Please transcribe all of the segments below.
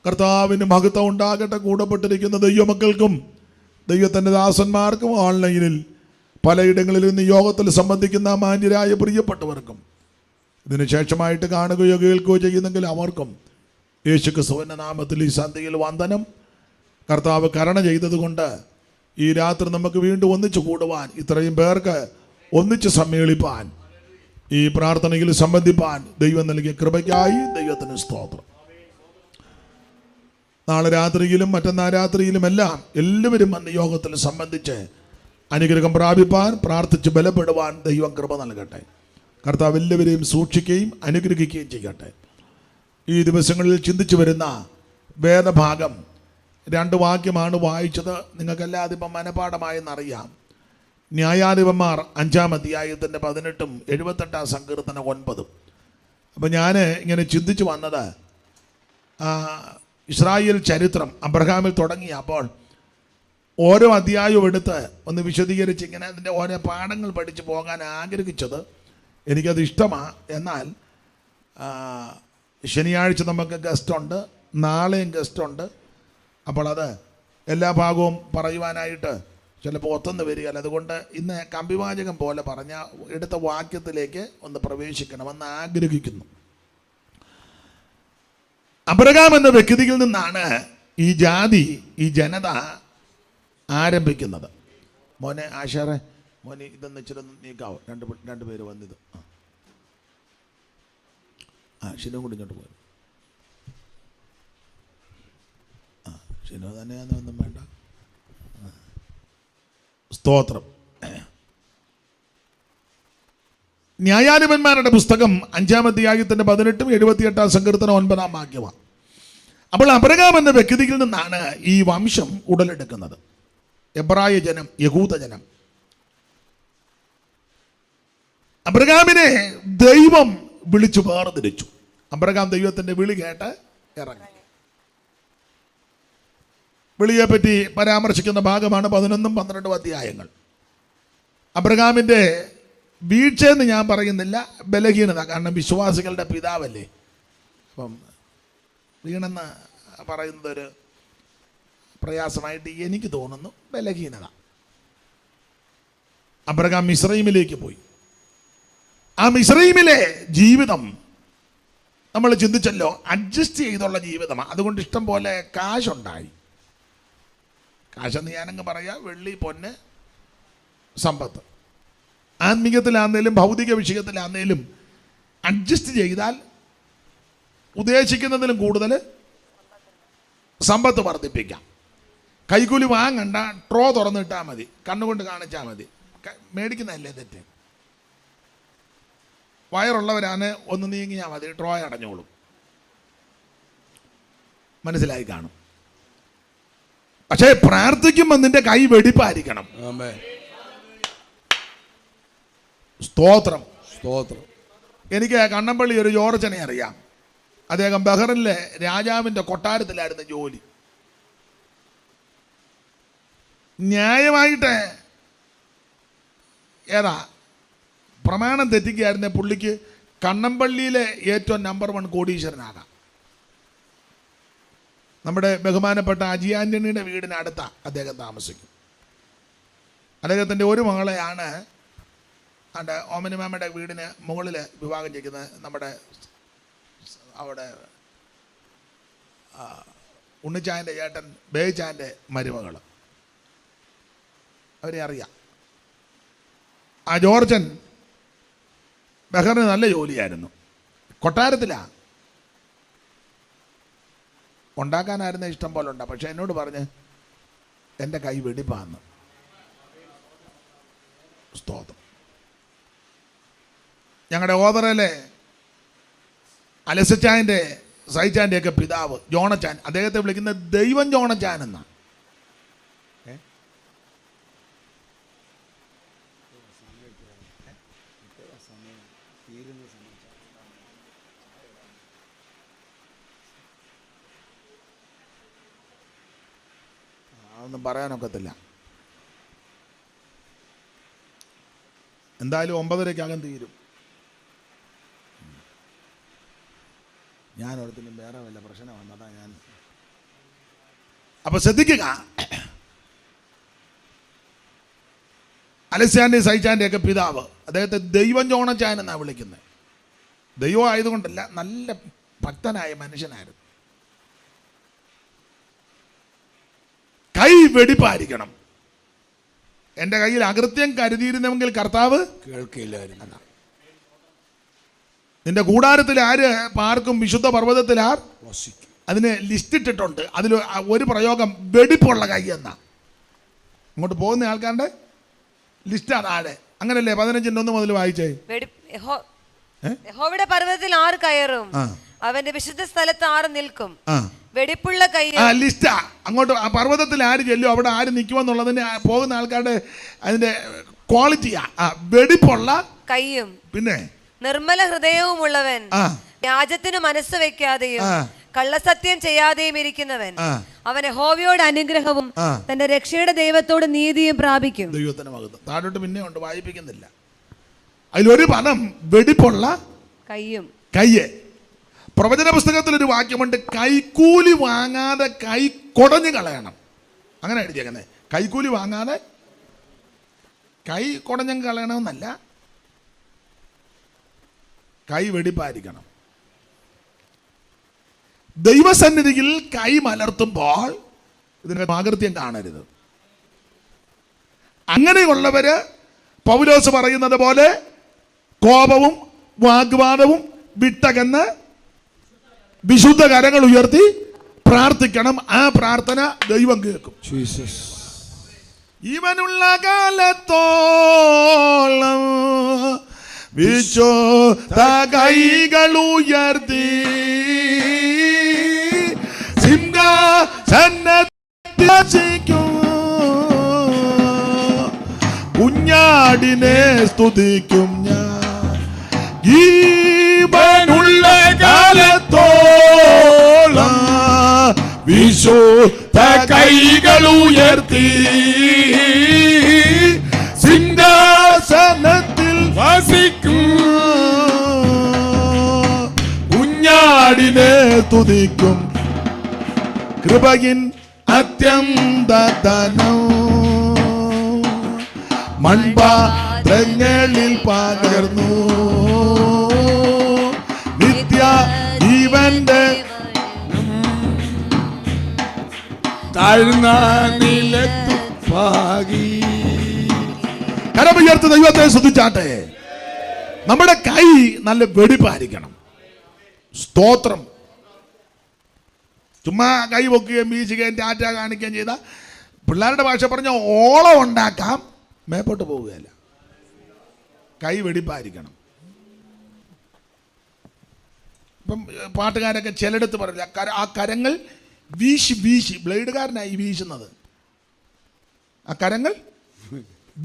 കർത്താവിന് മഹത്വം ഉണ്ടാകട്ടെ. കൂടപ്പെട്ടിരിക്കുന്ന ദൈവമക്കൾക്കും ദൈവത്തിൻ്റെ ദാസന്മാർക്കും ഓൺലൈനിൽ പലയിടങ്ങളിൽ നിന്ന് യോഗത്തിൽ സംബന്ധിക്കുന്ന മാന്യരായ പ്രിയപ്പെട്ടവർക്കും ഇതിനു ശേഷമായിട്ട് കാണുകയോ കേൾക്കുകയോ ചെയ്യുന്നെങ്കിൽ അവർക്കും യേശു ക്രിസ്തുവിൻ്റെ നാമത്തിൽ ഈ സന്ധ്യയിൽ വന്ദനം. കർത്താവ് കരുണ ചെയ്തതുകൊണ്ട് ഈ രാത്രി നമുക്ക് വീണ്ടും ഒന്നിച്ചു കൂടുവാൻ, ഇത്രയും പേർക്ക് ഒന്നിച്ച് സമ്മേളിപ്പാൻ, ഈ പ്രാർത്ഥനയിൽ സംബന്ധിപ്പാൻ ദൈവം നൽകിയ കൃപയ്ക്കായി ദൈവത്തിന് സ്തോത്രം. നാളെ രാത്രിയിലും മറ്റന്നാൾ രാത്രിയിലും എല്ലാം എല്ലാവരും വന്ന് യോഗത്തിൽ സംബന്ധിച്ച് അനുഗ്രഹം പ്രാപിപ്പാൻ, പ്രാർത്ഥിച്ച് ബലപ്പെടുവാൻ ദൈവം കൃപ നൽകട്ടെ. കർത്താവ് എല്ലാവരെയും സൂക്ഷിക്കുകയും അനുഗ്രഹിക്കുകയും ചെയ്യട്ടെ. ഈ ദിവസങ്ങളിൽ ചിന്തിച്ചു വരുന്ന വേദഭാഗം 2 വാക്യമാണ് വായിച്ചത്. നിങ്ങൾക്കെല്ലാതും ഇപ്പം മനപാഠമായെന്നറിയാം. ന്യായാധിപന്മാർ 5-ാം അധ്യായത്തിൻ്റെ 18-ഉം 78-ാം സങ്കീർത്തനം 9-ഉം. അപ്പം ഞാൻ ഇങ്ങനെ ചിന്തിച്ചു വന്നത്, ഇസ്രായേൽ ചരിത്രം അബ്രഹാമിൽ തുടങ്ങി. അപ്പോൾ ഓരോ അധ്യായവും എടുത്ത് ഒന്ന് വിശദീകരിച്ച് ഇങ്ങനെ അതിൻ്റെ ഓരോ പാഠങ്ങൾ പഠിച്ച് പോകാൻ ആഗ്രഹിച്ചത്. എനിക്കത് ഇഷ്ടമാണ്. എന്നാൽ ശനിയാഴ്ച നമുക്ക് ഗസ്റ്റുണ്ട്, നാളെയും ഗസ്റ്റുണ്ട്. അപ്പോൾ അത് എല്ലാ ഭാഗവും പറയുവാനായിട്ട് ചിലപ്പോൾ ഒത്തുന്ന് വരികയല്ല. അതുകൊണ്ട് ഇന്ന് കമ്പിവാചകം പോലെ പറഞ്ഞ എടുത്ത വാക്യത്തിലേക്ക് ഒന്ന് പ്രവേശിക്കണമെന്ന് ആഗ്രഹിക്കുന്നു. അബ്രഹാം എന്ന വ്യക്തിയിൽ നിന്നാണ് ഈ ജാതി, ഈ ജനത ആരംഭിക്കുന്നത്. മോനെ ആശാറെ, മോനെ ഇതൊന്ന് ഇച്ചിരി നീക്കാവോ? രണ്ട് പേര് വന്നിത്. ഷിനു കൂടി ഇങ്ങോട്ട് പോയി. ഷിനു തന്നെയാണെന്നൊന്നും വേണ്ട. സ്തോത്രം. ന്യായാധിപന്മാരുടെ പുസ്തകം 5-ാം അധ്യായത്തിൻ്റെ 18-ഉം 78-ാം സങ്കീർത്തനം 9-ാം വാക്യമാണ്. അപ്പോൾ അബ്രഹാം എന്ന വ്യക്തിയിൽ നിന്നാണ് ഈ വംശം ഉടലെടുക്കുന്നത്. എബ്രായ ജനം, യഹൂദ ജനം. അബ്രഹാമിനെ ദൈവം വിളിച്ചു വേർതിരിച്ചു. അബ്രഹാം ദൈവത്തിൻ്റെ വിളി കേട്ട് ഇറങ്ങി. വിളിയെപ്പറ്റി പരാമർശിക്കുന്ന ഭാഗമാണ് 11-ഉം 12-ഉം അധ്യായങ്ങൾ. അബ്രഹാമിൻ്റെ വീഴ്ചയെന്ന് ഞാൻ പറയുന്നില്ല, ബലഹീനത. കാരണം വിശ്വാസികളുടെ പിതാവല്ലേ. അപ്പം വീണെന്ന് പറയുന്നതൊരു പ്രയാസമായിട്ട് എനിക്ക് തോന്നുന്നു. ബലഹീനത. അബ്രഹാം മിസ്രൈമിലേക്ക് പോയി. ആ മിസ്രൈമിലെ ജീവിതം നമ്മൾ ചിന്തിച്ചല്ലോ, അഡ്ജസ്റ്റ് ചെയ്തുള്ള ജീവിതമാണ്. അതുകൊണ്ട് ഇഷ്ടം പോലെ കാശുണ്ടായി. കാശെന്ന് ഞാനങ്ങ് പറയാം, വെള്ളി, പൊന്ന്, സമ്പത്ത്. ആത്മീയത്തിലാന്നേലും ഭൗതിക വിഷയത്തിലാന്നേലും അഡ്ജസ്റ്റ് ചെയ്താൽ ഉദ്ദേശിക്കുന്നതിലും കൂടുതൽ സമ്പത്ത് വർദ്ധിപ്പിക്കാം. കൈക്കൂലി വാങ്ങണ്ട, ട്രോ തുറന്നിട്ടാൽ മതി, കണ്ണുകൊണ്ട് കാണിച്ചാൽ മതി. മേടിക്കുന്നതല്ലേ തെറ്റ്. വയറുള്ളവരാണ് ഒന്ന് നീങ്ങിയാൽ മതി, ട്രോ അടഞ്ഞോളും. മനസ്സിലായി കാണും. പക്ഷേ പ്രാർത്ഥിക്കുമ്പോൾ നിന്റെ കൈ വെടിപ്പായിരിക്കണം. സ്തോത്രം, സ്തോത്രം. എനിക്ക് കണ്ണമ്പള്ളി ഒരു ജോർജനെ അറിയാം. അദ്ദേഹം ബഹ്റിനിലെ രാജാവിൻ്റെ കൊട്ടാരത്തിലായിരുന്നു ജോലി. ന്യായമായിട്ട് പ്രമാണം തെറ്റിക്കുകയായിരുന്നെ പുള്ളിക്ക് കണ്ണമ്പള്ളിയിലെ ഏറ്റവും നമ്പർ 1 കോടീശ്വരനാകാം. നമ്മുടെ ബഹുമാനപ്പെട്ട അജി ആൻ്റണിയുടെ വീടിനടുത്താണ് അദ്ദേഹം താമസിക്കും. അദ്ദേഹത്തിൻ്റെ ഒരു മകളെയാണ് ഓമനിമാമയുടെ വീടിന് മുകളിൽ വിവാഹം ചെയ്യുന്നത്. നമ്മുടെ അവിടെ ഉണ്ണിച്ചായൻ്റെ ചേട്ടൻ ബേച്ചാൻ്റെ മരുമകൾ. അവരെ അറിയാം. ആ ജോർജൻ ബഹ്റിന് നല്ല ജോലിയായിരുന്നു. കൊട്ടാരത്തിലാണ്. ഉണ്ടാക്കാനായിരുന്ന ഇഷ്ടം പോലെ ഉണ്ടാകും. പക്ഷെ എന്നോട് പറഞ്ഞ് എൻ്റെ കൈ വെടിപ്പാന്ന്. സ്തോത്രം. ഞങ്ങളുടെ ഓതറയിലെ അലസച്ചാൻ്റെ, സൈച്ചാൻ്റെയൊക്കെ പിതാവ് ജോണച്ചാൻ, അദ്ദേഹത്തെ വിളിക്കുന്ന ദൈവം ജോണച്ചാൻ എന്നാണ്. അതൊന്നും പറയാനൊക്കത്തില്ല. എന്തായാലും 9:30 തീരും. ഞാൻ ഓർത്തിനും വേറെ വല്ല പ്രശ്നം വന്നതാ. ഞാൻ അപ്പൊ ശ്രദ്ധിക്കുക, അലക്സാണ്ടർ സൈച്ചാൻ്റെ ഒക്കെ പിതാവ്, അദ്ദേഹത്തെ ദൈവം ജോണച്ചാൻ എന്നാണ് വിളിക്കുന്നത്. ദൈവം ആയതുകൊണ്ടല്ല, നല്ല ഭക്തനായ മനുഷ്യനായിരുന്നു. കൈ വെടിപ്പായിരിക്കണം. എൻ്റെ കയ്യിൽ അകൃത്യം കരുതിയിരുന്നെങ്കിൽ കർത്താവ് കേൾക്കില്ലായിരുന്നു. നിന്റെ കൂടാരത്തിൽ ആര് പാർക്കും, വിശുദ്ധ പർവ്വതത്തിൽ ആർ വസിക്കും. അതിന് ലിസ്റ്റ് ഇട്ടിട്ടുണ്ട്. അതിൽ ഒരു പ്രയോഗം വെടിപ്പുള്ള കൈ എന്നാ. അങ്ങോട്ട് പോകുന്ന ആൾക്കാരുടെ ലിസ്റ്റാണ് താഴെ. അങ്ങനല്ലേ 15:1 മുതൽ വായിച്ചേ. യഹോവയുടെ പർവ്വതത്തിൽ ആർ കയറും, അവന്റെ വിശുദ്ധ സ്ഥലത്ത് ആർ നിൽക്കും, വെടിപ്പുള്ള കൈ. ലിസ്റ്റാ. അങ്ങോട്ട് ആ പർവ്വതത്തിൽ ആര് ചെല്ലും, അവിടെ ആര് നിൽക്കുമെന്നുള്ളതിന് പോകുന്ന ആൾക്കാരുടെ അതിന്റെ ക്വാളിറ്റിയാ. വെടിപ്പുള്ള കൈയും പിന്നെ നിർമ്മല ഹൃദയവും ഉള്ളവൻ, വ്യാജത്തിന് മനസ്സ് വെക്കാതെയും കള്ളസത്യം ചെയ്യാതെയും ഇരിക്കുന്നവൻ, അവൻ യഹോവയോട് അനുഗ്രഹവും തന്റെ രക്ഷയുടെ ദൈവത്തോട് നീതിയും പ്രാപിക്കും. ദൈവത്തിന് മഹത്വം. താഴോട്ട് പിന്നെ ഉണ്ട്, വായിപ്പിക്കുന്നില്ല. അതിലൊരു പദം വെടിപ്പുള്ള കയ്യും. കയ്യ്. പ്രവചന പുസ്തകത്തിൽ ഒരു വാക്യമുണ്ട്, കൈക്കൂലി വാങ്ങാതെ കൈ കൊടഞ്ഞു കളയണം. അങ്ങനെ എഴുതിയേക്കുന്നത്. കൈക്കൂലി വാങ്ങാതെ കൈ കൊടഞ്ഞു കളയണമെന്നല്ല, കൈ വെടിപ്പായിരിക്കണം. ദൈവസന്നിധിയിൽ കൈ മലർത്തുമ്പോൾ ഇതിന് ആകൃത്യം കാണരുത്. അങ്ങനെയുള്ളവര് പൗലോസ് പറയുന്നത് പോലെ കോപവും വാഗ്വാദവും വിട്ടകന്ന് വിശുദ്ധ കരങ്ങൾ ഉയർത്തി പ്രാർത്ഥിക്കണം. ആ പ്രാർത്ഥന ദൈവം കേൾക്കും. ഇവനുള്ള കാലത്തോളം വിശുദ്ധ കൈകൾ ഉയർത്തി സിംഹാസനത്തിൽ കുഞ്ഞാടിനെ സ്തുതിക്കും ഞാൻ. ജീവനുള്ള കാലത്തോളം വിശുദ്ധ കൈകൾ ഉയർത്തി സിംഹാസനത്തിൽ വസിക്കും കുഞ്ഞാടിനെ സ്തുതിക്കും. കൃപയിൻ അത്യന്തധനം മൺപാത്രങ്ങളിൽ പകർന്നു നിത്യ ജീവന്റെ താഴ്ന്ന നിലത്തു പാകി. കരമുയർത്തി ദൈവത്തെ സ്തുതിച്ചാട്ടെ. നമ്മുടെ കൈ നല്ല വെടിപ്പായിരിക്കണം. സ്തോത്രം. ചുമ്മാ കൈ പൊക്കുകയും വീശുകയും ടാറ്റ കാണിക്കുകയും ചെയ്ത പിള്ളേരുടെ ഭാഷ പറഞ്ഞ ഓളം ഉണ്ടാക്കാം, മേപ്പോട്ട് പോവുകയല്ല. കൈ വെടിപ്പായിരിക്കണം. ഇപ്പം പാട്ടുകാരൊക്കെ ചിലടത്ത് പറയില്ല, ആ കരങ്ങൾ വീശി വീശി, ബ്ലേഡുകാരനായി വീശുന്നത്. ആ കരങ്ങൾ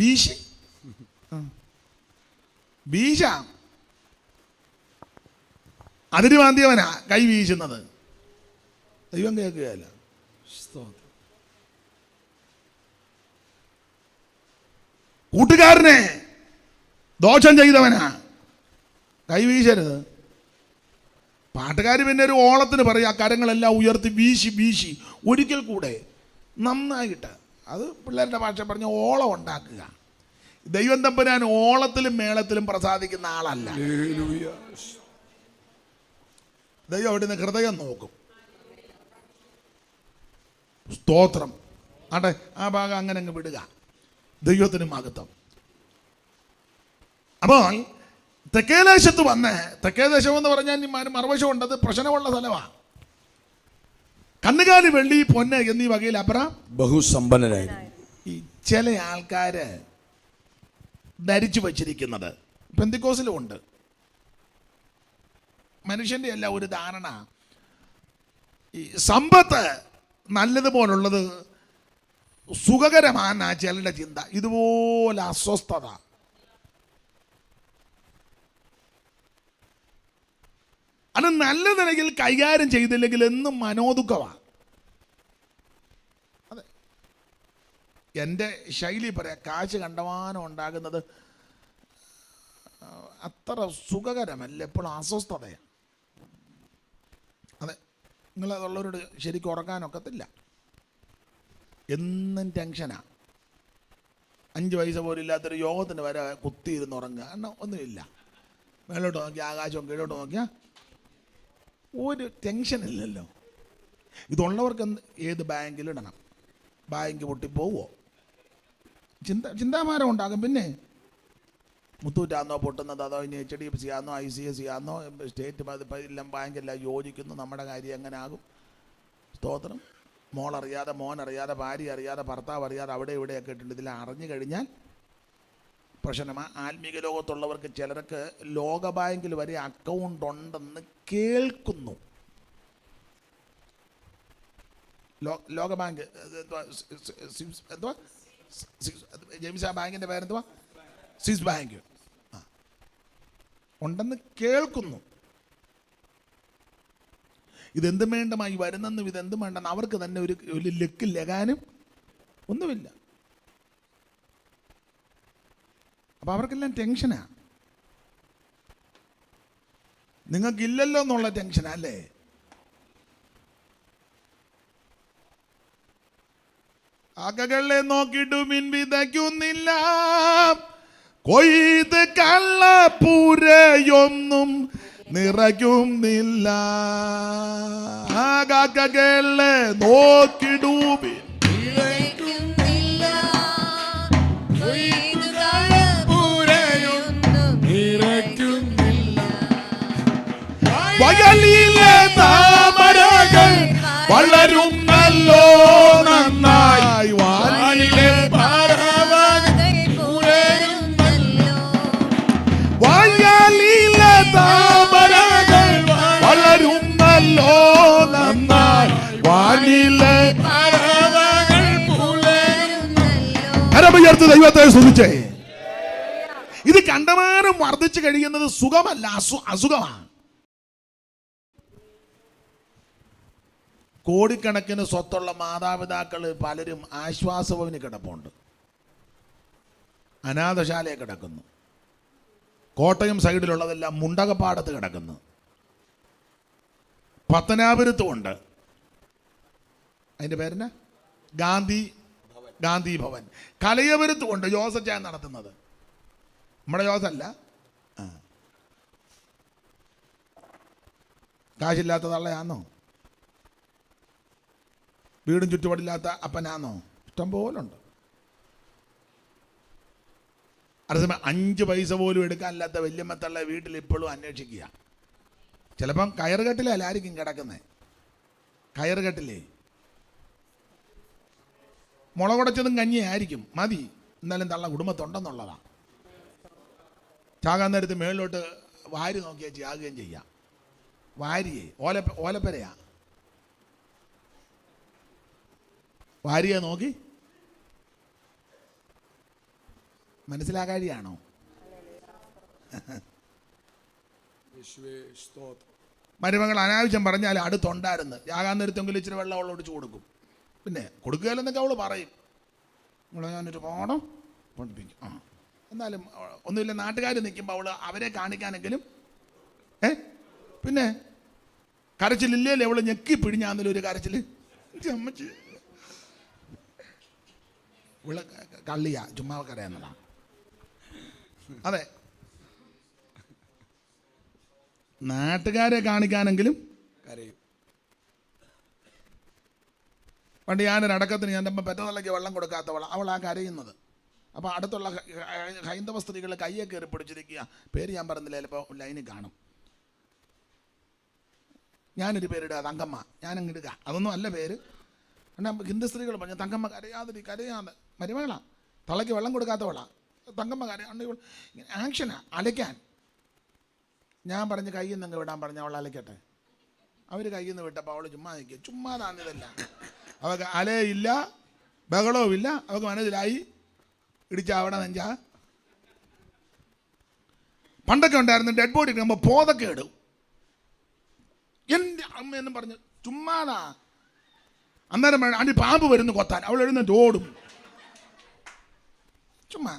വീശി വീശാം. അതിന് വാന്തിയവനാ കൈ വീശുന്നത്. ദൈവം കേൾക്കുകയല്ല. കൂട്ടുകാരനെ ദോഷം ചെയ്തവനാ കൈ വീശരുത്. പാട്ടുകാർ പിന്നെ ഒരു ഓളത്തിന് പറയും, ആ കരങ്ങളെല്ലാം ഉയർത്തി വീശി വീശി ഒരിക്കൽ കൂടെ നന്നായിട്ട്. അത് പിള്ളേരുടെ ഭാഷ പറഞ്ഞ ഓളം ഉണ്ടാക്കുക. ദൈവം തമ്പുരാൻ ഓളത്തിലും മേളത്തിലും പ്രസാദിക്കുന്ന ആളല്ല. ദൈവം അവിടുന്ന് ഹൃദയം നോക്കും. സ്തോത്രം. ആട്ടെ, ആ ഭാഗം അങ്ങനെ അങ്ങ് വിടുക. ദൈവത്തിന് മഹത്വം. അപ്പോൾ തെക്കേദേശത്ത് വന്ന്, തെക്കേദേശം എന്ന് പറഞ്ഞാൽ മറുവശമുണ്ട്, അത് പ്രശ്നമുള്ള സ്ഥലമാണ്. കന്നുകാലി, വെള്ളി, പൊന്ന് എന്നീ വകയിൽ അബ്രഹാം ബഹുസമ്പന്നനായിരുന്നു. ഈ ചില ആൾക്കാര് ധരിച്ചു വച്ചിരിക്കുന്നത് പെന്തിക്കോസിലും ഉണ്ട്. മനുഷ്യന്റെ എല്ലാം ഒരു ധാരണ, ഈ സമ്പത്ത് നല്ലതുപോലുള്ളത് സുഖകരമാണ് ചിലരുടെ ചിന്ത. ഇതുപോലെ അസ്വസ്ഥത. അത് നല്ല നിലയിൽ കൈകാര്യം ചെയ്തില്ലെങ്കിൽ എന്നും മനോദുഃഖമാണ്. അതെ, എൻ്റെ ശൈലി പറയാം, കാശ് കണ്ടമാനം ഉണ്ടാകുന്നത് അത്ര സുഖകരമല്ല, എപ്പോഴും അസ്വസ്ഥതയാണ്. അതെ, നിങ്ങളതുള്ളവരോട് ശരിക്കും ഉറങ്ങാനൊക്കത്തില്ല. എന്നും ടെൻഷനാണ്. 5 പൈസ പോലും ഇല്ലാത്തൊരു യോഗത്തിന് വരെ കുത്തിയിരുന്ന് ഉറങ്ങുക. കാരണം ഒന്നുമില്ല. മേലോട്ട് നോക്കിയാൽ ആകാശവും കീഴോട്ട് നോക്കിയാൽ ഒരു ടെൻഷനില്ലല്ലോ. ഇതുള്ളവർക്ക് ഏത് ബാങ്കിലിടണം, ബാങ്ക് പൊട്ടിപ്പോവോ, ചിന്താഭാരം ഉണ്ടാകും. പിന്നെ മുത്തൂറ്റാന്നോ പൊട്ടുന്നത്, അതോ ഇനി HDFC ആന്നോ ICICI ആന്നോ സ്റ്റേറ്റ് എല്ലാം ബാങ്കെല്ലാം യോജിക്കുന്നു, നമ്മുടെ കാര്യം എങ്ങനെ ആകും? സ്തോത്രം. മോളറിയാതെ, മോനറിയാതെ, ഭാര്യ അറിയാതെ, ഭർത്താവ് അറിയാതെ അവിടെ ഇവിടെയൊക്കെ ഇട്ടുണ്ട്. ഇതിൽ അറിഞ്ഞു കഴിഞ്ഞാൽ പ്രശ്നമാണ്. ആത്മീക ലോകത്തുള്ളവർക്ക് ചിലർക്ക് ലോക ബാങ്കിൽ വരെ അക്കൗണ്ട് ഉണ്ടെന്ന് കേൾക്കുന്നു. ലോക ബാങ്ക് എന്തുവാ, ജെയിംസ് ആ ബാങ്കിൻ്റെ പേരെന്തുവാ, സ്വിസ് ബാങ്ക് ഉണ്ടെന്ന് കേൾക്കുന്നു. ഇതെന്തും വേണ്ടമായി വരുന്നെന്നും ഇതെന്തും വേണ്ടെന്ന് അവർക്ക് തന്നെ ഒരു ലക്ക് ലകാനും ഒന്നുമില്ല. അപ്പം അവർക്കെല്ലാം ടെൻഷനാണ്. നിങ്ങൾക്കില്ലല്ലോ എന്നുള്ള ടെൻഷനാ അല്ലേ? അകകളെ നോക്കിയിട്ട് മിൻ വിതയ്ക്കുന്നില്ല, കൊയ്ത് കള്ളപ്പൂരയൊന്നും നിറയ്ക്കുന്നില്ല. അകകളെ നോക്കിടുവിൻ വയലിലെ താമരകൾ വളരുന്നല്ലോ നന്നായി, വാനിലെ വയലിലെ താമരകൾ വളരുന്നല്ലോ നന്നായി, വാനിലെ കരമുയർത്തി ദൈവത്തെ സ്തുതിച്ചേ. ഇത് കണ്ടമാനം വർദ്ധിച്ചു കഴിയുന്നത് സുഖമല്ല, അസുഖമാണ്. കോടിക്കണക്കിന് സ്വത്തുള്ള മാതാപിതാക്കൾ പലരും ആശ്വാസഭവന് കിടപ്പുണ്ട്, അനാഥശാലയെ കിടക്കുന്നു. കോട്ടയം സൈഡിലുള്ളതെല്ലാം മുണ്ടകപ്പാടത്ത് കിടക്കുന്നു, പത്തനാപുരത്തുമുണ്ട്. അതിൻ്റെ പേരെന്നാ, ഗാന്ധി ഭവൻ. കലയപുരത്തുമുണ്ട്, ജോസച്ചാൻ നടത്തുന്നത്. നമ്മുടെ ജോസല്ല, കാശില്ലാത്ത തള്ളയാന്നോ, വീടും ചുറ്റുപാടില്ലാത്ത അപ്പനാന്നോ? ഇഷ്ടം പോലുണ്ട്. അതേസമയം 5 പൈസ പോലും എടുക്കാനില്ലാത്ത വല്യമ്മത്തള്ള വീട്ടിൽ ഇപ്പോഴും അന്വേഷിക്കുക. ചിലപ്പം കയറുകെട്ടിലല്ല ആയിരിക്കും കിടക്കുന്നത്, കയറുകെട്ടിലേ മുളകുടച്ചതും കഞ്ഞിയായിരിക്കും, മതി, എന്നാലും തള്ള കുടുംബത്തുണ്ടെന്നുള്ളതാണ്. ചാകാൻ നേരത്ത് മേളിലോട്ട് വാരി നോക്കിയാൽ ചാകുകയും ചെയ്യാം. വാരിയെ ഓലപ്പരയാ, വാരിയെ നോക്കി മനസ്സിലാകാഴിയാണോ? മരുമകൾ അനാവശ്യം പറഞ്ഞാൽ അടുത്തുണ്ടായിരുന്നു, യാകാൻ നേരത്തെങ്കിലും ഇച്ചിരി വെള്ളം അവൾ ഒടിച്ചു കൊടുക്കും. പിന്നെ കൊടുക്കുകയില്ലെന്നൊക്കെ അവൾ പറയും. നിങ്ങളെ ഞാനൊരു പാടം പഠിപ്പിക്കും. എന്നാലും ഒന്നുമില്ല, നാട്ടുകാർ നിൽക്കുമ്പോൾ അവൾ അവരെ കാണിക്കാനെങ്കിലും പിന്നെ കരച്ചിലില്ലേ, അവൾ ഞെക്കി പിടിഞ്ഞാന്നല്ലോ ഒരു കരച്ചിൽ. അമ്മച്ചി ഇവള് കള്ളിയാ, ചുമ്മാ കരയെന്നതാണ്. അതെ, നാട്ടുകാരെ കാണിക്കാനെങ്കിലും കരയും. പണ്ട് ഞാനൊരു അടക്കത്തിന് ഞാൻ പെറ്റതള്ളയ്ക്ക് വെള്ളം കൊടുക്കാത്തവള, അവൾ ആ കരയുന്നത്. അപ്പോൾ അടുത്തുള്ള ഹൈന്ദവ സ്ത്രീകൾ കയ്യെ കയറി പിടിച്ചിരിക്കുക. പേര് ഞാൻ പറഞ്ഞില്ല, ചിലപ്പോൾ ലൈനിൽ കാണും. ഞാനൊരു പേരിടുക, തങ്കമ്മ. ഞാനങ്ങിടുക, അതൊന്നും അല്ല പേര്. എന്നാൽ ഹിന്ദു സ്ത്രീകൾ പറഞ്ഞു, തങ്കമ്മ കരയാതെ മരുമകളാ, തള്ളയ്ക്ക് വെള്ളം കൊടുക്കാത്തവളാ, തങ്കമ്മ കരയാണ്ട് ആക്ഷനാ അലയ്ക്കാൻ. ഞാൻ പറഞ്ഞ് കയ്യിൽ നിന്ന് വിടാൻ പറഞ്ഞ അവൾ അലയ്ക്കട്ടെ. അവർ കയ്യിൽ നിന്ന് വിട്ടപ്പോൾ അവൾ ചുമ്മാ നിൽക്കുക. ചുമ്മാതാണിതല്ല, അവൾക്ക് അലയില്ല, ബഹളവും ഇല്ല. അവൾക്ക് മനസ്സിലായി ഇടിച്ച അവിടെ നെഞ്ചാ. പണ്ടൊക്കെ ഉണ്ടായിരുന്നു ഡെഡ് ബോഡി ഇടുമ്പോൾ പോതൊക്കെ ഇടും. എൻ്റെ അമ്മയെന്നും പറഞ്ഞു ചുമ്മാതാ. അന്നേരം അടി പാമ്പ് വരുന്നു കൊത്താൻ, അവൾ എഴുന്നേറ്റ് ഓടും. ചുമ്മാ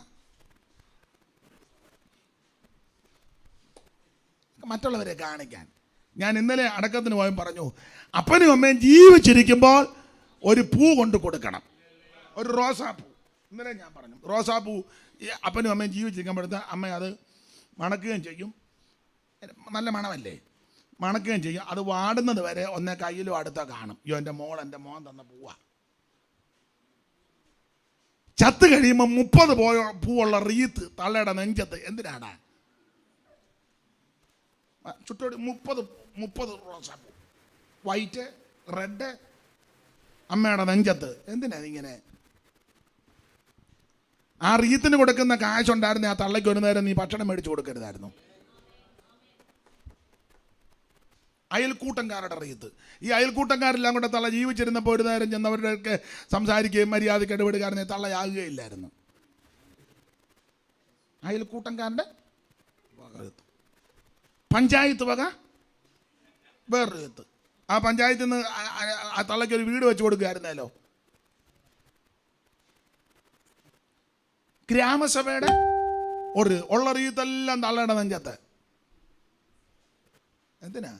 മറ്റുള്ളവരെ കാണിക്കാൻ. ഞാൻ ഇന്നലെ അടക്കത്തിന് പോയും പറഞ്ഞു, അപ്പനും അമ്മയും ജീവിച്ചിരിക്കുമ്പോൾ ഒരു പൂ കൊണ്ട് കൊടുക്കണം. ഒരു റോസാപ്പൂ, ഇന്നലെ ഞാൻ പറഞ്ഞു റോസാപ്പൂ ഈ അപ്പനും അമ്മയും ജീവിച്ചിരിക്കുമ്പോഴത്തെ അമ്മ അത് മണക്കുകയും ചെയ്യും. നല്ല മണമല്ലേ, മണക്കുകയും ചെയ്യും. അത് വാടുന്നത് വരെ ഒന്നേ കയ്യിലും അടുത്തോ കാണും. അയ്യോ എൻ്റെ മോൻ തന്ന പൂവാ. ചത്ത് കഴിയുമ്പോൾ 30 പൂവുള്ള റീത്ത് തള്ളയുടെ നെഞ്ചത്ത് എന്തിനാണ്? ചുറ്റോടി 30 റോസാപ്പൂ, വൈറ്റ് റെഡ് അമ്മയുടെ നെഞ്ചത്ത്. എന്തിനാ ഇങ്ങനെ? ആ റീത്തിന് കൊടുക്കുന്ന കാശുണ്ടായിരുന്ന ആ തള്ളയ്ക്ക് ഒരു നേരം നീ ഭക്ഷണം മേടിച്ചു കൊടുക്കരുതായിരുന്നു. അയൽക്കൂട്ടംകാരുടെ റീത്ത്. ഈ അയൽക്കൂട്ടംകാരെല്ലാം കൂടെ തള്ള ജീവിച്ചിരുന്നപ്പോൾ ഒരു നേരം ചെന്നവരുടെയൊക്കെ സംസാരിക്കുകയും മര്യാദയ്ക്ക് ഇടപെടുകാരനെ തള്ളയാകുകയില്ലായിരുന്നു. അയൽക്കൂട്ടംകാരൻ്റെ പഞ്ചായത്ത് വക വേറൊരു റീത്ത്. ആ പഞ്ചായത്തിൽ നിന്ന് ആ തള്ളയ്ക്ക് ഒരു വീട് വെച്ച് കൊടുക്കുകയായിരുന്നല്ലോ. ഗ്രാമസഭയുടെ ഒരു ഉള്ള റീത്തെല്ലാം തള്ളയുടെ നെഞ്ചത്ത്. എന്തിനാ?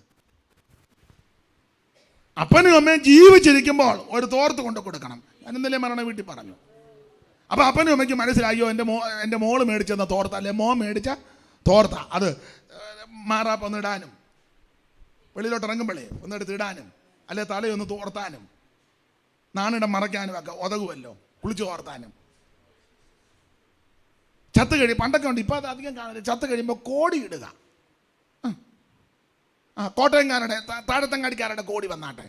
അപ്പനും അമ്മയും ജീവിച്ചിരിക്കുമ്പോൾ ഒരു തോർത്ത് കൊണ്ട് കൊടുക്കണം. ഞാൻ ഇന്നലെ മരണ വീട്ടിൽ പറഞ്ഞു. അപ്പോൾ അപ്പനും അമ്മയ്ക്ക് മനസ്സിലായോ എൻ്റെ മോള് മേടിച്ചെന്ന തോർത്ത, അല്ലെ മോൻ മേടിച്ച തോർത്ത, അത് മാറാപ്പ് ഒന്നിടാനും വെളിയിലോട്ട് ഇറങ്ങുമ്പോഴേ ഒന്നെടുത്ത് ഇടാനും അല്ലെ തലയൊന്ന് തോർത്താനും നാണിടം മറയ്ക്കാനും ഒക്കെ ഉതകുമല്ലോ, കുളിച്ചു തോർത്താനും. ചത്ത് പണ്ടൊക്കെ ഉണ്ട്, ഇപ്പം അത് അധികം കാണില്ല. ചത്ത് കഴിയുമ്പോൾ കോടി ഇടുക. കോട്ടയംകാരുടെ താഴത്തങ്ങാടിക്കാരുടെ കോടി വന്നാട്ടെ.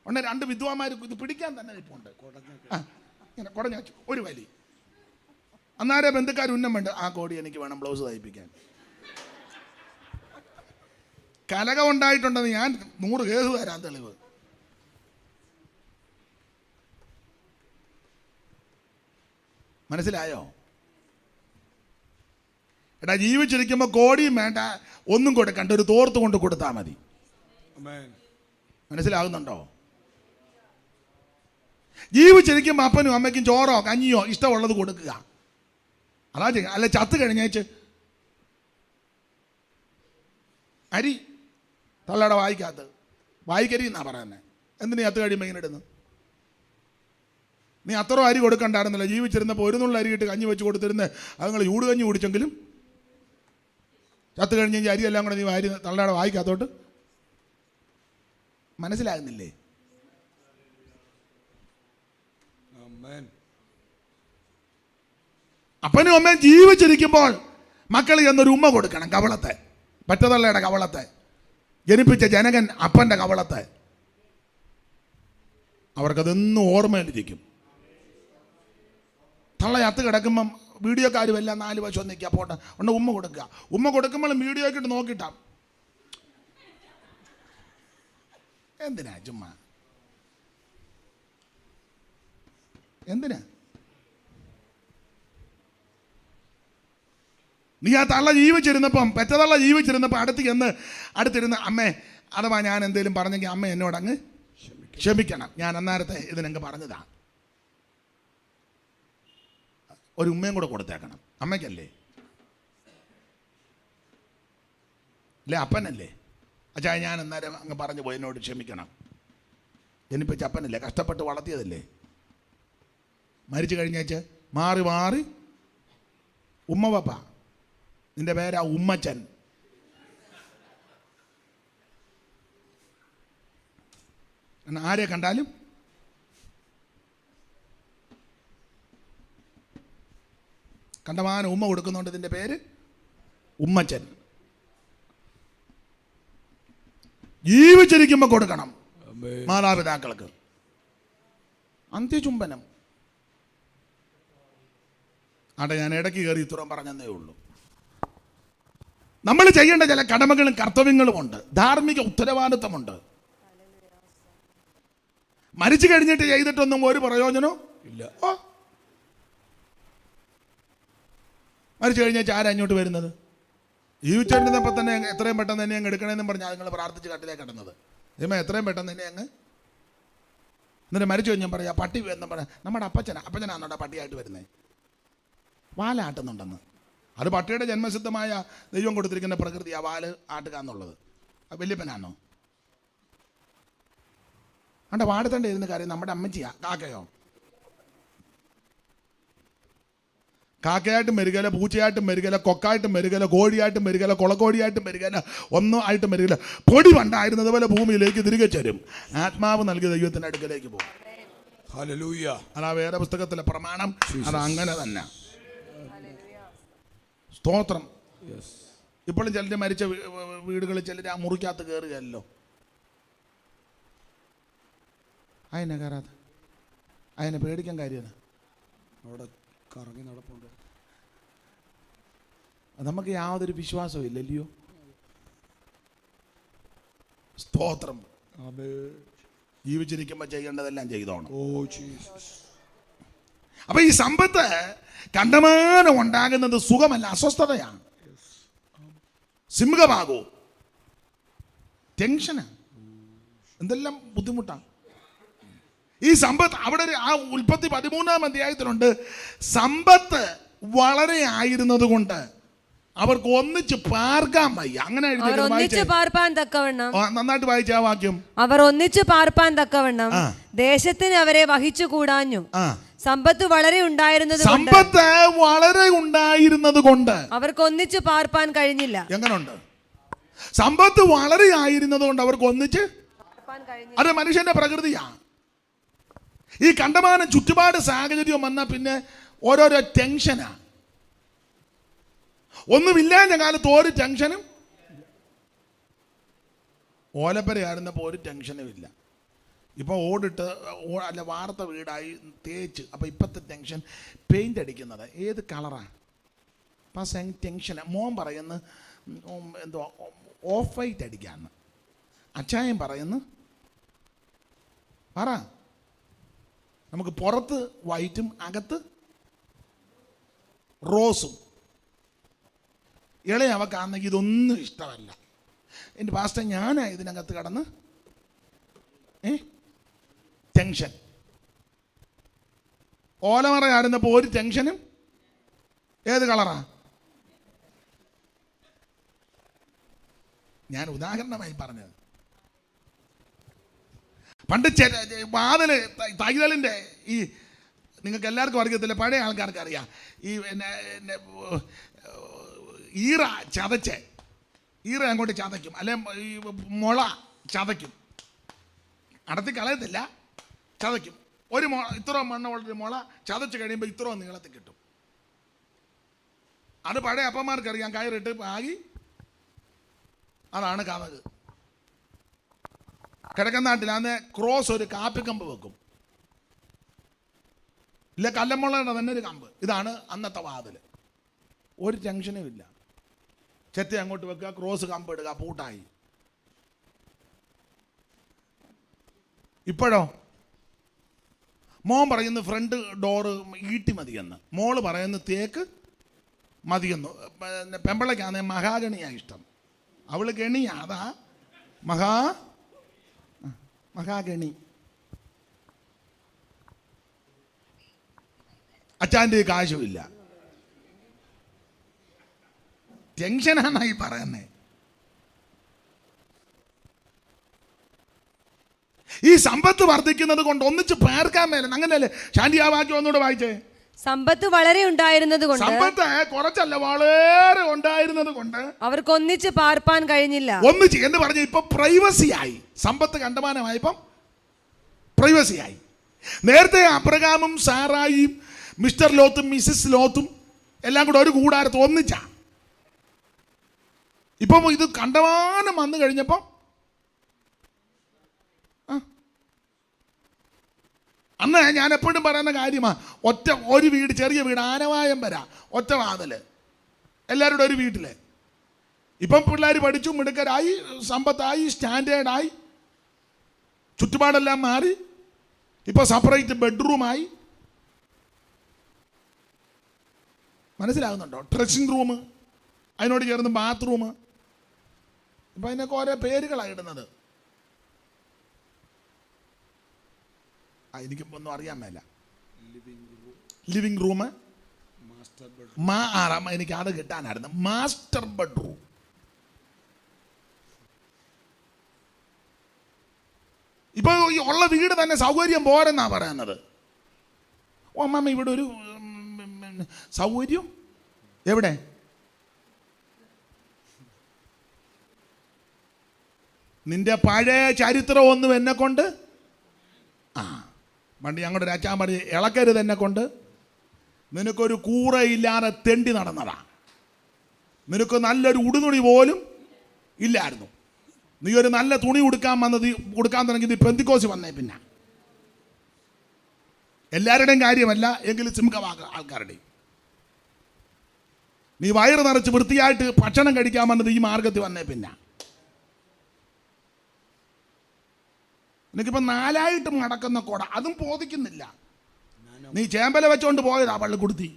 ഉടനെ 2 വിദ്വാന്മാർ ഇത് പിടിക്കാൻ തന്നെ ഇപ്പോണ്ട്. ഇങ്ങനെ കുടഞ്ഞു വെച്ചു ഒരു വലി. അന്നേരം ബന്ധുക്കാർ ഉന്നം വേണ്ട, ആ കോടി എനിക്ക് വേണം ബ്ലൗസ് തയ്പ്പിക്കാൻ. കലകം ഉണ്ടായിട്ടുണ്ടെന്ന് ഞാൻ 100 കേസ് തരാൻ തെളിവ്. മനസ്സിലായോ? എടാ, ജീവിച്ചിരിക്കുമ്പോൾ കോടിയും വേണ്ട, ഒന്നും കൊടുക്കണ്ട, ഒരു തോർത്ത് കൊണ്ട് കൊടുത്താൽ മതി. മനസ്സിലാകുന്നുണ്ടോ? ജീവിച്ചിരിക്കുമ്പോൾ അപ്പനും അമ്മയ്ക്കും ചോറോ കഞ്ഞിയോ ഇഷ്ടമുള്ളത് കൊടുക്കുക. അതാ ചെയ്യുക. അല്ല ചത്ത് കഴിഞ്ഞേച്ച് അരി തള്ളയുടെ വായിക്കകത്ത് വായിക്കരി എന്നാ പറയുന്നത്. എന്തിനീ ചത്ത് കഴിയുമ്പോൾ ഇങ്ങനെ ഇടുന്നു? നീ അത്ര അരി കൊടുക്കണ്ടായിരുന്നല്ലോ. ജീവിച്ചിരുന്നപ്പോൾ 1 നുള്ളി അരി ഇട്ട് കഞ്ഞി വെച്ച് കൊടുത്തിരുന്ന് അത് നിങ്ങൾ ചൂട് കഞ്ഞി കുടിച്ചെങ്കിലും ചത്ത് കഴിഞ്ഞ് അരിയെല്ലാം കൂടെ നീ വാരി തള്ളയുടെ വായിക്കകത്തോട്ട്. മനസ്സിലാകുന്നില്ലേ? അപ്പനും അമ്മയും ജീവിച്ചിരിക്കുമ്പോൾ മക്കൾ എന്നൊരു ഉമ്മ കൊടുക്കണം. കവളത്തെ, പറ്റതള്ളയുടെ കവളത്തെ, ജനിപ്പിച്ച ജനകൻ അപ്പൻ്റെ കവളത്തെ. അവർക്കതെന്നും ഓർമ്മയിലിരിക്കും. തള്ള ചത്ത് കിടക്കുമ്പം വീഡിയോക്കാരും എല്ലാം 4 വശം നിൽക്കുക, പോട്ടെ ഉണ്ട് ഉമ്മ കൊടുക്കുക. ഉമ്മ കൊടുക്കുമ്പോൾ വീഡിയോക്ക് ഇട്ട് നോക്കിയിട്ടാ. എന്തിനാ ചുമ്മാ? എന്തിനാ? നീ ആ തള്ള ജീവിച്ചിരുന്നപ്പം, പെറ്റതള്ള ജീവിച്ചിരുന്നപ്പോൾ അടുത്തിരുന്ന് അമ്മേ, അഥവാ ഞാൻ എന്തെങ്കിലും പറഞ്ഞെങ്കിൽ അമ്മ എന്നോടങ്ങ് ക്ഷമിക്കണം, ഞാൻ അന്നേരത്തെ ഇതിനങ്ങ് പറഞ്ഞതാണ്. ഒരു ഉമ്മയും കൂടെ കൊടുത്തേക്കണം. അമ്മയ്ക്കല്ലേ, അല്ലേ അപ്പനല്ലേ? അച്ഛാ ഞാൻ അന്നേരം അങ്ങ് പറഞ്ഞു പോയി, എന്നോട് ക്ഷമിക്കണം. ജനിപ്പിച്ച അപ്പനല്ലേ, കഷ്ടപ്പെട്ട് വളർത്തിയതല്ലേ. മരിച്ചു കഴിഞ്ഞേച്ച് മാറി ഉമ്മ പപ്പ, നിന്റെ പേരാ ഉമ്മച്ചൻ. ആരെ കണ്ടാലും കണ്ടമാനം ഉമ്മ കൊടുക്കുന്നുണ്ട്, ഇതിൻ്റെ പേര് ഉമ്മച്ചൻ. ജീവിച്ചിരിക്കുമ്പോൾ കൊടുക്കണം മാതാപിതാക്കൾക്ക്. അന്ത്യചുംബനം. ആട്ടെ, ഞാൻ ഇടയ്ക്ക് കയറി ഇത്രയും പറഞ്ഞതേ ഉള്ളൂ. നമ്മൾ ചെയ്യേണ്ട ചില കടമകളും കർത്തവ്യങ്ങളുമുണ്ട്, ധാർമ്മിക ഉത്തരവാദിത്വമുണ്ട്. മരിച്ചു കഴിഞ്ഞിട്ട് ചെയ്തിട്ടൊന്നും ഒരു പ്രയോജനവും ഇല്ല. മരിച്ചു കഴിഞ്ഞാൽ ആരാ ഇങ്ങോട്ട് വരുന്നത്? ജീവിച്ചിരുന്നപ്പോൾ തന്നെ എത്രയും പെട്ടെന്ന് തന്നെ അങ്ങ് എടുക്കണമെന്നും പറഞ്ഞാൽ നിങ്ങൾ പ്രാർത്ഥിച്ച് കട്ടിലേക്ക് കിടന്നത്. ഇതുമേ എത്രയും പെട്ടെന്ന് തന്നെ അങ്ങ് എന്നിട്ട് മരിച്ചു കഴിഞ്ഞാൽ പറയാം പട്ടി എന്ന് പറയാം. നമ്മുടെ അപ്പച്ചനാന്നോടാ പട്ടിയായിട്ട് വരുന്നത്, വാലാട്ടുന്നുണ്ടെന്ന്. അത് പട്ടിയുടെ ജന്മസിദ്ധമായ ദൈവം കൊടുത്തിരിക്കുന്ന പ്രകൃതി, ആ വാല് ആട്ടുക എന്നുള്ളത്. വല്യപ്പനാണോ? അവിടെ വാടത്തേണ്ട ഇരുന്ന് കാര്യം നമ്മുടെ അമ്മച്ചിയാ, കാക്കയോ? കാക്കയായിട്ടും വരികയില്ല, പൂച്ചയായിട്ടും വരികയില്ല, കൊക്കായിട്ടും വരികയില്ല, കോഴിയായിട്ടും വരികയില്ല, കൊളക്കോഴിയായിട്ടും വരികയില്ല, ഒന്നും ആയിട്ടും വരികയില്ല. പൊടി പണ്ടായിരുന്നത് പോലെ ഭൂമിയിലേക്ക് തിരികെ ചേരും. ആത്മാവ് നൽകിയ ദൈവത്തിൻ്റെ അടുക്കലേക്ക് പോകും. ഹല്ലേലൂയ. അതാ വേറെ പുസ്തകത്തിലെ പ്രമാണം. അത് അങ്ങനെ തന്നെ. സ്തോത്രം. ഇപ്പോഴും ചിലർ മരിച്ച വീടുകളിൽ ചിലർ ആ മുറിക്കകത്ത് കയറുകയല്ലോ. അതിനെ കയറാതെ അതിനെ പേടിക്കാൻ കാര്യമാണ്. അവിടെ കറങ്ങി നടപ്പുണ്ട്. നമുക്ക് യാതൊരു വിശ്വാസവും ഇല്ലല്ലയോ. സ്തോത്രം. ജീവിച്ചിരിക്കുമ്പോൾ ചെയ്യേണ്ടതെല്ലാം ചെയ്തോണം. അപ്പൊ ഈ സമ്പത്ത് കണ്ടമാനം ഉണ്ടാകുന്നത് സുഖമല്ല, അസ്വസ്ഥതയാണ്, സിംഹഭാഗവും ടെൻഷനാണ്, എന്തെല്ലാം ബുദ്ധിമുട്ടാണ്. ഈ സമ്പത്ത് അവിടെ ആ ഉൽപ്പത്തി 13-ാം അധ്യായത്തിലുണ്ട്. സമ്പത്ത് വളരെ ആയിരുന്നത് കൊണ്ട് അവർക്ക് ഒന്നിച്ച് പാർക്കാൻ വയ്യ. അങ്ങനെ നന്നായിട്ട് വായിച്ച ആ വാക്യം. അവർ ഒന്നിച്ച് പാർപ്പാൻ തക്കവണ്ണം ദേശത്തിന് അവരെ വഹിച്ചു കൂടാഞ്ഞു. സമ്പത്ത് വളരെ ഉണ്ടായിരുന്നത് കൊണ്ട് അവർക്ക് ഒന്നിച്ച് പാർപ്പാൻ കഴിഞ്ഞില്ല. എങ്ങനുണ്ട്? സമ്പത്ത് വളരെ ആയിരുന്നത് കൊണ്ട് അവർക്ക് ഒന്നിച്ച്. അത് മനുഷ്യന്റെ പ്രകൃതിയാണ്. ഈ കണ്ടമാനം ചുറ്റുപാട് സാഹചര്യം വന്നാൽ പിന്നെ ഓരോരോ ടെൻഷനാ. ഒന്നുമില്ലാത്ത കാലത്ത് ഒരു ടെൻഷനും. ഓലപ്പരയായിരുന്നപ്പോൾ ഒരു ടെൻഷനും ഇല്ല. ഇപ്പം ഓടിട്ട് അല്ല വാർത്ത വീടായി തേച്ച്. അപ്പം ഇപ്പോഴത്തെ ടെൻഷൻ പെയിൻ്റ് അടിക്കുന്നത് ഏത് കളറാണ്? അപ്പം ടെൻഷനാണ്. മോൻ പറയുന്നു എന്തോ ഓഫ് വൈറ്റ് അടിക്കാന്ന്. അച്ചായൻ പറയുന്നു പറ നമുക്ക് പുറത്ത് വൈറ്റും അകത്ത് റോസും. ഇളയവക്കാണെങ്കിൽ ഇതൊന്നും ഇഷ്ടമല്ല. എൻ്റെ പാസ്റ്റർ ഞാനാ ഇതിനകത്ത് കടന്ന് ടെൻഷൻ. ഓലമറയായിരുന്നപ്പോൾ ഒരു ടെൻഷനും. ഏത് കളറാ? ഞാൻ ഉദാഹരണമായി പറഞ്ഞത്. പണ്ട് വാതില് തൈതലിൻ്റെ ഈ നിങ്ങൾക്ക് എല്ലാവർക്കും അറിയത്തില്ല, പഴയ ആൾക്കാർക്ക് അറിയാം. ഈ ഈറ ചതച്ച് ഈറ അങ്ങോട്ട് ചതയ്ക്കും, അല്ലെ ഈ മുള ചതയ്ക്കും. അടത്തി കളയത്തില്ല, ചതയ്ക്കും. ഒരു ഇത്ര മണ്ണുള്ളൊരു മുള ചതച്ച് കഴിയുമ്പോൾ ഇത്ര നീളത്തിൽ കിട്ടും. അത് പഴയ അപ്പന്മാർക്കറിയാം. കയറിട്ട് ആകി അതാണ് കഥക്. കിഴക്കൻ നാട്ടിൽ അന്ന് ക്രോസ് ഒരു കാപ്പിക്കമ്പ് വെക്കും, ഇല്ല കല്ലമുളയുടെ തന്നെ ഒരു കമ്പ്. ഇതാണ് അന്നത്തെ വാതിൽ. ഒരു ടെൻഷനും ഇല്ല. ചെത്തി അങ്ങോട്ട് വെക്കുക, ക്രോസ് കമ്പ് ഇടുക, പൂട്ടായി. ഇപ്പോഴോ മോൻ പറയുന്നു ഫ്രണ്ട് ഡോറ് ഈട്ടി മതിയെന്ന്, മോള് പറയുന്നു തേക്ക് മതിയെന്നു. പെമ്പളയ്ക്കാണ് മഹാഗണിയാണ് ഇഷ്ടം. അവള് ഗണിയാ, അതാ മഹാഗണി. അച്ചാൻ്റെ കാശുമില്ല. ടെൻഷനാണായി പറയുന്നേ. ഈ സമ്പത്ത് വർദ്ധിക്കുന്നത് കൊണ്ട് ഒന്നിച്ച് പേർക്കാൻ മേലെ. അങ്ങനെയല്ലേ ശാന്തി ആ വാക്യം ഒന്നുകൂടെ വായിച്ചേ. സമ്പത്ത് വളരെ ഉണ്ടായിരുന്നത് കൊണ്ട്, സമ്പത്ത് കുറച്ചല്ല വളരെ ഉണ്ടായിരുന്നത് കൊണ്ട് അവർക്ക് ഒന്നിച്ച് പാർപ്പാൻ കഴിഞ്ഞില്ല. ഒന്നിച്ച് എന്ന് പറഞ്ഞ ഇപ്പൊ പ്രൈവസിയായി. സമ്പത്ത് കണ്ടമാനമായപ്പം പ്രൈവസിയായി. നേരത്തെ അബ്രഹാമും സാറായിയും മിസ്റ്റർ ലോത്തും മിസ്സിസ് ലോത്തും എല്ലാം കൂടെ ഒരു കൂടാരത്ത് ഒന്നിച്ചാ. ഇപ്പം ഇത് കണ്ടമാനം വന്നു കഴിഞ്ഞപ്പം അന്ന് ഞാൻ എപ്പോഴും പറയുന്ന കാര്യമാണ്, ഒരു വീട്, ചെറിയ വീട്, ആനവായം വരാ, ഒറ്റ വാതില്, എല്ലാവരുടെ ഒരു വീട്ടില്. ഇപ്പം പിള്ളേർ പഠിച്ചു, മിടുക്കരായി, സമ്പത്തായി, സ്റ്റാൻഡേർഡായി, ചുറ്റുപാടെല്ലാം മാറി. ഇപ്പൊ സെപ്പറേറ്റ് ബെഡ്റൂമായി. മനസ്സിലാകുന്നുണ്ടോ? ഡ്രസ്സിംഗ് റൂം, അതിനോട് ചേർന്ന് ബാത്റൂം. ഇപ്പം അതിനൊക്കെ ഓരോ പേരുകളാണ് ഇടുന്നത്. എനിക്കിപ്പോൾ ഒന്നും അറിയാൻ മേല. ലിവിംഗ് റൂം, എനിക്ക് അത് കിട്ടാനായിരുന്നു. Master bedroom. ഇപ്പോൾ ഉള്ള വീട് തന്നെ സൗകര്യം പോരെന്നാ പറയുന്നത്. ഓ അമ്മ ഇവിടെ ഒരു സൗകര്യം എവിടെ? നിന്റെ പഴയ ചരിത്രമൊന്നും എന്നെ കൊണ്ട് പണ്ട് ഞങ്ങളുടെ ഒരു അച്ഛൻ പറഞ്ഞ് ഇളക്കരുത് എന്നെ കൊണ്ട്. നിനക്കൊരു കൂറയില്ലാതെ തെണ്ടി നടന്നതാ. നിനക്ക് നല്ലൊരു ഉടുതുണി പോലും ഇല്ലായിരുന്നു. നീ ഒരു നല്ല തുണി കൊടുക്കാൻ തുടങ്ങി നീ പെന്തിക്കോസ് വന്നേ. പിന്നെ എല്ലാവരുടെയും കാര്യമല്ല, എങ്കിലും സിംഹവാക ആൾക്കാരുടെയും. നീ വയറ് നിറച്ച് വൃത്തിയായിട്ട് ഭക്ഷണം കഴിക്കാൻ വന്നത് ഈ മാർഗത്തിൽ വന്നേ. പിന്നെ എനിക്കിപ്പോൾ 4 മടക്കുന്ന കൊട അതും ബോധിക്കുന്നില്ല. നീ ചേമ്പല വെച്ചോണ്ട് പോയതാ പള്ളിക്കുടുത്തി,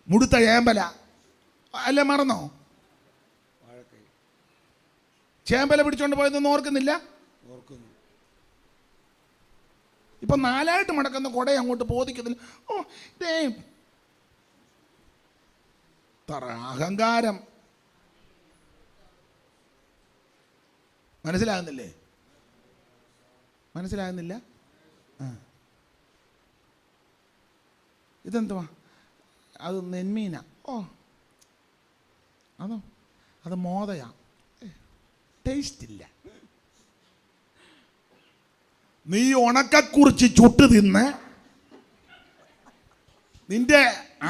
മുടുത്ത ചേമ്പല അല്ലേ, മറന്നോ? ചേമ്പല പിടിച്ചോണ്ട് പോയതൊന്നും ഓർക്കുന്നില്ല. ഇപ്പൊ 4 മടക്കുന്ന കൊട അങ്ങോട്ട് ബോധിക്കുന്നില്ല. ഓ ഇതേ അഹങ്കാരം. മനസ്സിലാകുന്നില്ലേ? മനസ്സിലാകുന്നില്ല? ഇതെന്തുവാ? അത് നെന്മീന. ഓ അതോ അത് മോദയാ, ടേസ്റ്റ് ഇല്ല. നീ ഉണക്കക്കുറിച്ച് ചുട്ട് തിന്ന് നിന്റെ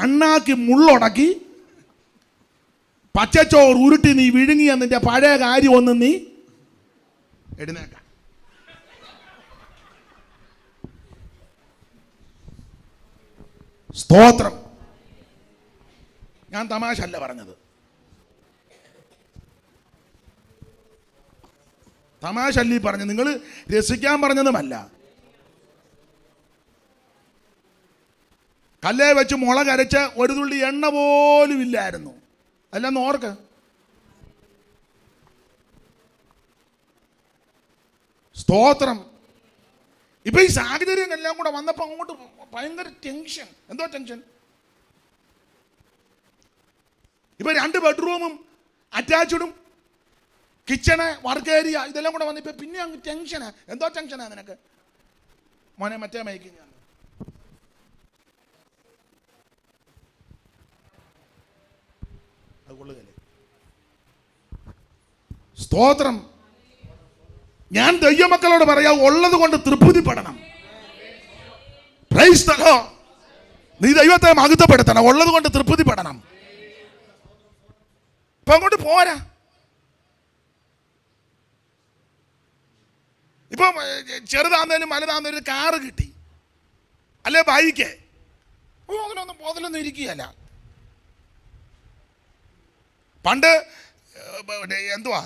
അണ്ണാക്കി മുള്ളുടക്കി പച്ചച്ചോറ് ഉരുട്ടി നീ വിഴുങ്ങിയ നിന്റെ പഴയ കാര്യം ഒന്നും നീ എഴുന്നേക്ക. സ്തോത്രം. ഞാൻ തമാശ അല്ല പറഞ്ഞത്, തമാശ അല്ലീ പറഞ്ഞത്, നിങ്ങൾ രസിക്കാൻ പറഞ്ഞതുമല്ല. കല്ലേ വെച്ച് മുളക് അരച്ച് ഒരു തുള്ളി എണ്ണ പോലും ഇല്ലായിരുന്നു. അല്ലെന്ന് ഓർക്ക്. സ്തോത്രം. ഇപ്പൊ ഈ സാഹചര്യം എല്ലാം കൂടെ വന്നപ്പോ അങ്ങോട്ട് ഭയങ്കര ടെൻഷൻ. എന്തോ ടെൻഷൻ? ഇപ്പൊ 2 ബെഡ്റൂമും അറ്റാച്ച്ഡും കിച്ചണ് വർക്ക് ഏരിയ ഇതെല്ലാം കൂടെ വന്നിപ്പോ പിന്നെ അങ്ങ് ടെൻഷനാ. എന്തോ ടെൻഷനാ നിനക്ക് മോനെ? മറ്റേ മൈക്ക് ഞാൻ അത് കൊള്ളുകല്ലേ. സ്തോത്രം. ഞാൻ ദൈവമക്കളോട് പറയാ, ഉള്ളത് കൊണ്ട് തൃപ്തിപ്പെടണം. Praise the Lord. നീ ദൈവത്തെ മഹത്വപ്പെടുത്തണം, ഉള്ളത് കൊണ്ട് തൃപ്തിപ്പെടണം. ഇപ്പൊ അങ്ങോട്ട് പോരാ. ഇപ്പൊ ചെറുതാന്നേലും വലുതാന്നേലും കാറ് കിട്ടി, അല്ലെ ബൈക്ക്. അതിലൊന്നും ഇരിക്കുകയല്ല. പണ്ട് എന്തുവാ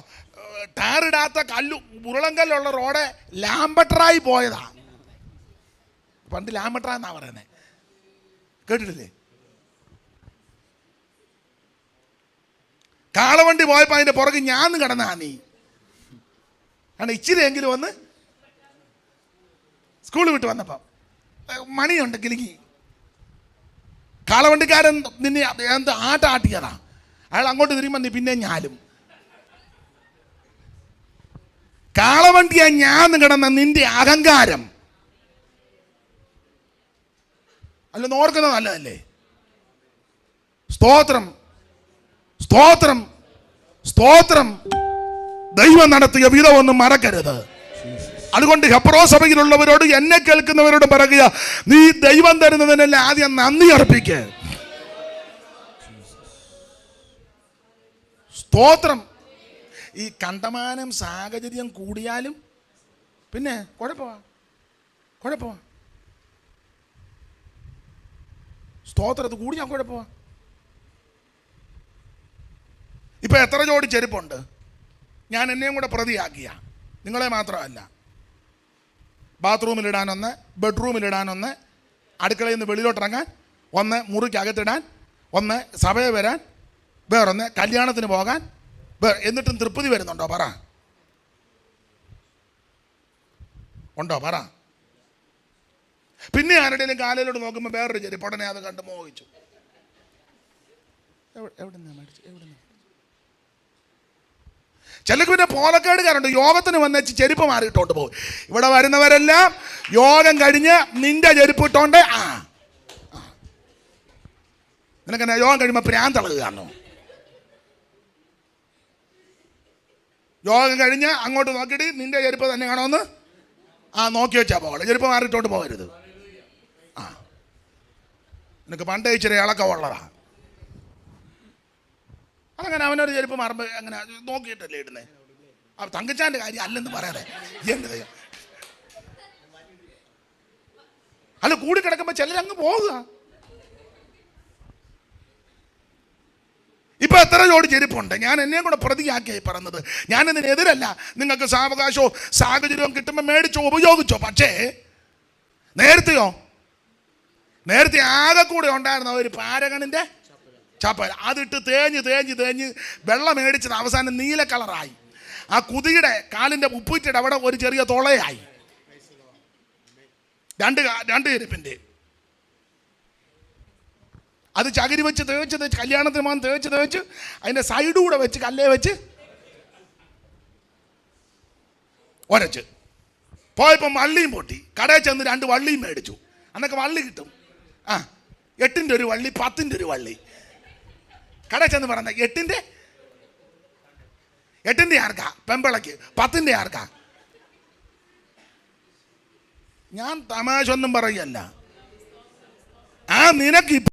ടാറിടാത്ത കല്ലു ഉരുളങ്കല്ലുള്ള റോഡ് ലാംബട്ടറായി പോയതാ. പണ്ട് ലാംബട്ടറ എന്നാ പറയുന്നത്, കേട്ടിട്ടില്ലേ? കാളവണ്ടി പോയപ്പോ അതിന്റെ പുറകെ ഞാൻ കിടന്നാ നീ കാരണം ഇച്ചിരിയെങ്കിലും വന്ന് സ്കൂൾ വിട്ട് വന്നപ്പോ മണിയുണ്ട് കിലുങ്ങി. കാളവണ്ടിക്കാരൻ നിന്നെ എന്ത് ആട്ടിയതാ. അയാൾ അങ്ങോട്ട് തിരിയുമ്പോ നീ പിന്നെ ഞാലും. കാളവണ്ടിയാ ഞാൻ കിടന്ന നിന്റെ അഹങ്കാരം അല്ലെന്ന് ഓർക്കുന്നത് നല്ലതല്ലേ? സ്തോത്രം, സ്തോത്രം, സ്തോത്രം. ദൈവം നടത്തിയ വിധമൊന്നും മറക്കരുത്. അതുകൊണ്ട് ഹെബ്രോ സഭയിലുള്ളവരോട്, എന്നെ കേൾക്കുന്നവരോട് പറയുക, നീ ദൈവം തരുന്നതിനല്ല ആദ്യം നന്ദി അർപ്പിക്കുക. സ്തോത്രം. ഈ കണ്ടമാനം സാഹചര്യം കൂടിയാലും പിന്നെ കുഴപ്പമാ. സ്തോത്രത്ത് കൂടിയാൽ കുഴപ്പമാ. ഇപ്പൊ എത്ര ജോഡി ചെരുപ്പുണ്ട്? ഞാൻ എന്നെയും കൂടെ പ്രതിയാക്കിയ, നിങ്ങളെ മാത്രമല്ല. ബാത്റൂമിലിടാനൊന്ന്, ബെഡ്റൂമിലിടാനൊന്ന്, അടുക്കളയിൽ നിന്ന് വെളിയിലോട്ടിറങ്ങാൻ ഒന്ന്, മുറിക്കകത്തിടാൻ ഒന്ന്, സഭയെ വരാൻ വേറൊന്ന്, കല്യാണത്തിന് പോകാൻ എന്നിട്ടും തൃപ്തി വരുന്നുണ്ടോ? പറ. ഉണ്ടോ? പറ. പിന്നെ ആരുടെയും കാലിലോട്ട് നോക്കുമ്പോൾ വേറൊരു ചെരുപ്പ്, ഉടനെ അത് കണ്ട് മോഹിച്ചു. എവിടുന്നാ മേടിച്ചു? ചിലക്ക് പിന്നെ പോലക്കേടുകാരുണ്ട്, യോഗത്തിന് വന്നേച്ച് ചെരുപ്പ് മാറിയിട്ടോണ്ട് പോകും. ഇവിടെ വരുന്നവരെല്ലാം യോഗം കഴിഞ്ഞ് നിന്റെ ചെരുപ്പ് ഇട്ടോണ്ട് നിനക്കെന്നാ യോഗം കഴിയുമ്പോൾ പ്രാന്തളകുകയാണോ? യോഗം കഴിഞ്ഞ് അങ്ങോട്ട് നോക്കിയിട്ട് നിന്റെ ചെരുപ്പ് തന്നെ കാണുമെന്ന് നോക്കി വെച്ചാൽ പോകണം. ചെരുപ്പ് മാറിയിട്ടോട്ട് പോകരുത്. നിനക്ക് പണ്ടേ ഇച്ചിരി ഇളക്കമുള്ളതാ. അതങ്ങനെ അവനൊരു ചെരുപ്പ് മാറുമ്പോൾ അങ്ങനെ നോക്കിയിട്ടല്ലേ ഇടുന്നേ. തങ്കച്ചാൻ്റെ കാര്യം അല്ലെന്ന് പറയാതെ എന്ത് അല്ല, കൂടി കിടക്കുമ്പോൾ ചിലരങ്ങ് പോകുക. ഇപ്പൊ എത്ര ജോഡി ചെരുപ്പുണ്ട്? ഞാൻ എന്നെ കൂടെ പ്രതിയാക്കിയായി പറഞ്ഞത്. ഞാനിതിനെതിരല്ല. നിങ്ങൾക്ക് സാവകാശവും സാഹചര്യവും കിട്ടുമ്പോൾ മേടിച്ചോ, ഉപയോഗിച്ചോ. പക്ഷേ നേരത്തെ ആകെ കൂടെ ഉണ്ടായിരുന്ന ഒരു പാരഗണിന്റെ ചപ്പൽ, അതിട്ട് തേഞ്ഞ് വെള്ളം മേടിച്ചത് അവസാനം നീല കളറായി. ആ കുതിയുടെ കാലിന്റെ ഉപ്പൂറ്റിയുടെ അവിടെ ഒരു ചെറിയ തുളയായി. രണ്ട് ചെരുപ്പിന്റെ അത് ചകിരി വെച്ച് തേച്ച് കല്യാണത്തിന് പോകാൻ തേച്ച് അതിന്റെ സൈഡൂടെ വെച്ച് കല്ലേ വെച്ച് ഒരച്ച് പോയപ്പോൾ വള്ളിയും പൊട്ടി. കടയിൽ ചെന്ന് 2 വള്ളിയും മേടിച്ചു. അന്നൊക്കെ വള്ളി കിട്ടും. 8-ന്റെ ഒരു വള്ളി, 10-ന്റെ ഒരു വള്ളി. കടയിൽ ചെന്ന് പറഞ്ഞ 8-ന്റെ ആർക്കാ? പെമ്പിളക്ക്. 10-ന്റെ ആർക്കാ? ഞാൻ തമാശ ഒന്നും പറയല്ല. നിനക്ക്